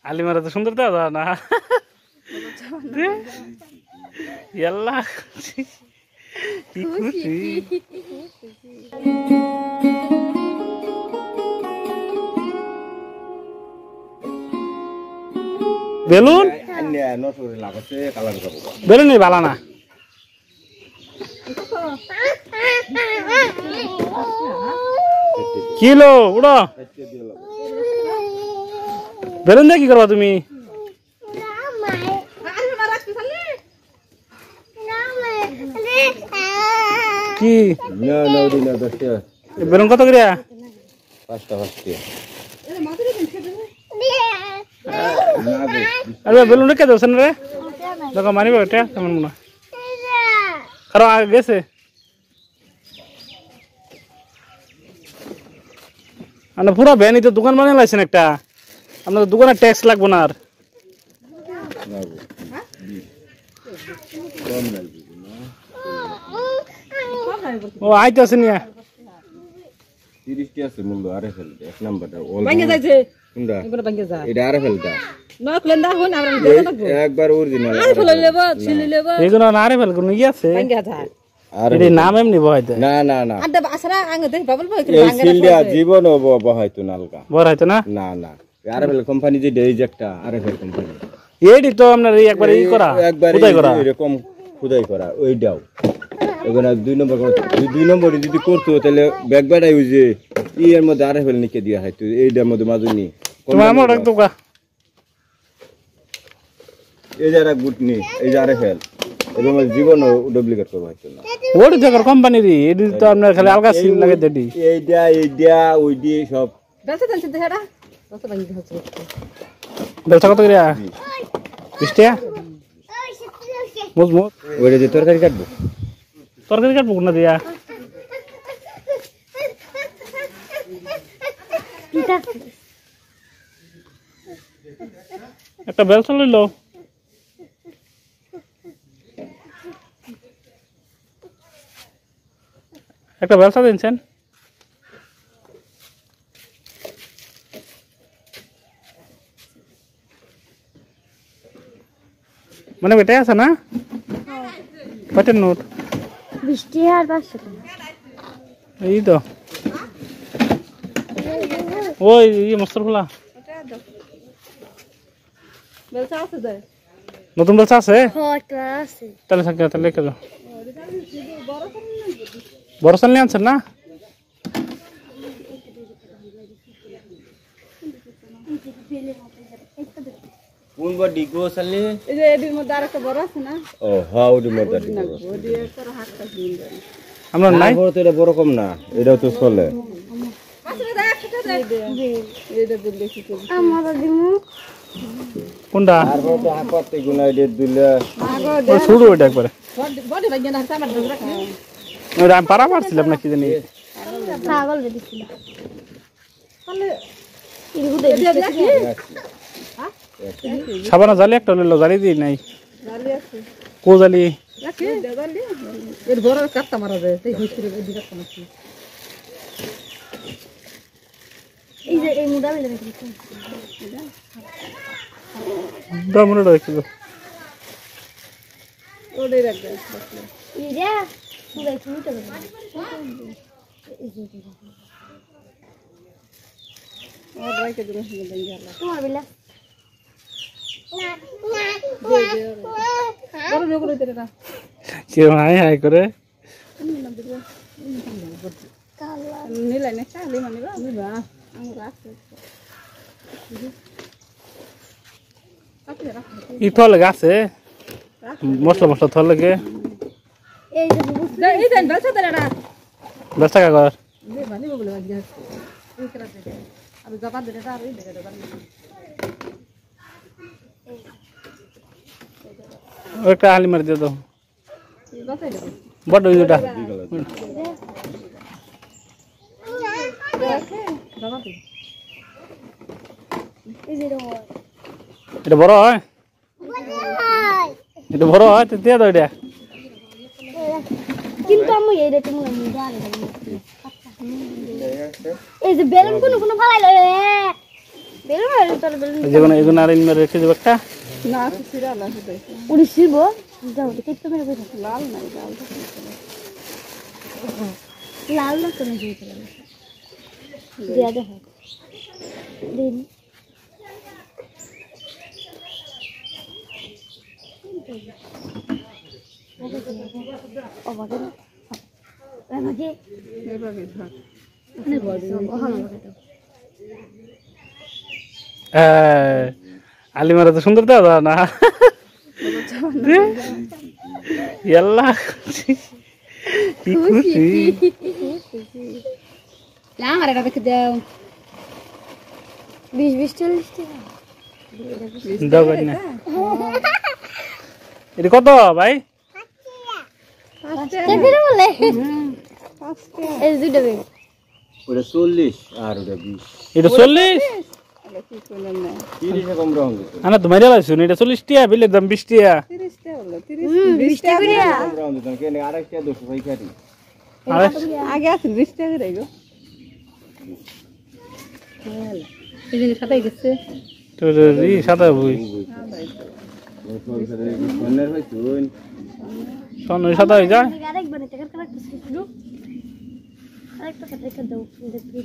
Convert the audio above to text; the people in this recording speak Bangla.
আলিমারা তো সুন্দর দাদা না ಎಲ್ಲ ಖುಷಿ বেলুন বেলুন ভালো না কিলো উড়ো বেলুন দিয়ে কি করবা তুমি কি বেলুন কত করে 5 টাকা আরে বেলুন রেখে দেছেন রে দেখো মারিব এটা কেমন মনে কারো আগে গেছে মানে পুরো ভ্যানই তো দোকান বানিয়ে লাইছেন একটা আপনাদের দোকানে ট্যাক্স লাগবো না আর ও আইতে আছে নিয়া 30 টি আছে মূল্য আরে ফেল এক নাম্বারটা ওল ভাঙে যাচ্ছে কোনটা এবারে ভাঙে যায় এটা আরে ফেলটা না ক্লেন্ডা হন আমরা একবার অরিজিনাল আরে ফেল লেব ছিলি লেব এগুলো না আরে ফেল কোন ই আছে ভাঙে যায় আরে এর নাম এমনি বহাইতে না না না আড্ডা আসরা আঙ্গে দেখ বাবল বহাইতে এই সিলটা জীবন বহাইতো নালকা বহাইতো না না না আরে ফেল কোম্পানি যে দেই একটা আরে ফেল কোম্পানি এইডি তো আপনার একবার ই করা খুদাই করা এরকম খুদাই করা ওইটাও এখানে 2 নম্বর 2 নম্বর যদি করতো তাহলে ব্যাকবাটা ইউজে ই এর মধ্যে আরে ফেল নিকে দিয়া হয় তো এইটার মধ্যে মাজুনি তুমি আমার রাখতো কা এই যারা গুটনি এই যারা ফেল এবং জীবন ডুপ্লিকেট করব হইতো না ওর জায়গার কোম্পানি রি এডি তো আপনার খালি আলগা সিল লাগে দেডি এইটা ওই দিয়ে সব বেলতে দেন দেড়া কত ভাঙি হচ্ছে বেলটা কত করে 20 টাকা মজমুত ওরে যে তরকারি কাটবো না দিয়া একটা বেলচা লইলো একটা বেলচা দিনছেন মানে বেটাই আছে না কত নোট 20 টাকা আর 500 টাকা এই তো ওই এই মস্তর খোলা বেলচা আছে দে নতুন বেলচা আছে হটা আছে তাহলে থাকে তাহলে লেখা দাও বড় সাল নিয়ে আনছেন না কোন বডি গোসলনি এই যে এদির মধ্যে আরেকটা বড় আছে না ও হ্যাঁ ওডি মধ্যে ওডি এর হাতটা দিন আমরা নাই বড় তো এটা বড় কম না এটাও তো চলে এইটা বললে কি করব আমার দিমু কোনটা আর বড় তো হাতে গুনা এটা দিলে ওই শুরু ওইটা একবারে বডি ভাঙে না আমার ধরে রাখ ওই আমি পারা পারছিলাম না কি জানি পাগল রে দিছিল তাহলে ইরগু দে দিছি সাবানা জালি একটা লইলো জালি দিই নাই জালি আছে কো জালি রাখি জালি এর বড় কাটটা মারা যায় এই হইছে এই দিকে সমস্যা এই যে এই মুদা মিলে দিছি দামনে রাখিলো ওডে রাখ দে ইরা মুদা তুমি তো আর রাখে দিন দেন গেল তোমার বিলা বড় লোক রে তেরা কে হাই হাই করে কালা নিলাই না চালি মানিবা নিবা আমরা আছে ই থল গাছে মশলা থল লাগে এই যে এই দেন বেলচা তেরা 10 টাকা কর দে বানি বলে বাজি আছে এই করা দে আমি জবাব দে আর এই দে দোকান একটা হালি মার দিয়ে দাও বাতাই দে বড় ওইটা জবাব দে এই যে এটা বড় হয় এটা বড় হয় তো দিয়ে দাও এটা কিন্তু আমি এই রেটে মুলা মুদা আরে এই যে বেলুন কোন ফালাই লয় বেলুন তোর বেলুন যেগুলো এগুলো আর ইনমের রেখে দেবো একটা না সিরা না শুধু উড়ি ছিড়ব যাও দেখতে তো মেরে বসে লাল নাই লাল লাল না কোনো দিতে লাগে দিয়া দেখো দিন আমাকে এভাবে ধর অনেক বড় আমাকে তো আলিমারা তো সুন্দর দাদা না ಎಲ್ಲ কি খুশি না আমার এটা দেখে দাও 20 40 টাকা দাও না এটা কত ভাই দেখে বলে এই দুটো বে ওটা 40 আর ওটা 20 এটা 40 আরে কি করলেন না 30 এ কম রং দিত আনা তোমার লাইছো এটা 40 টাকা বিলের দাম 20 টাকা 30 টা হলো 30 20 টা কম রং দিত কেন আরেকটা 200 ভাই কাটি আরে আগে আছে 20 টা করে গো এই যে সাথে গেছে তো রি সাদা বই সোনার ভাই তুই সোন সাদা হয়ে যায় আরেকবার টাকা কালেক্ট করতে শুরু আরেকটা টাকা দাও দেখতে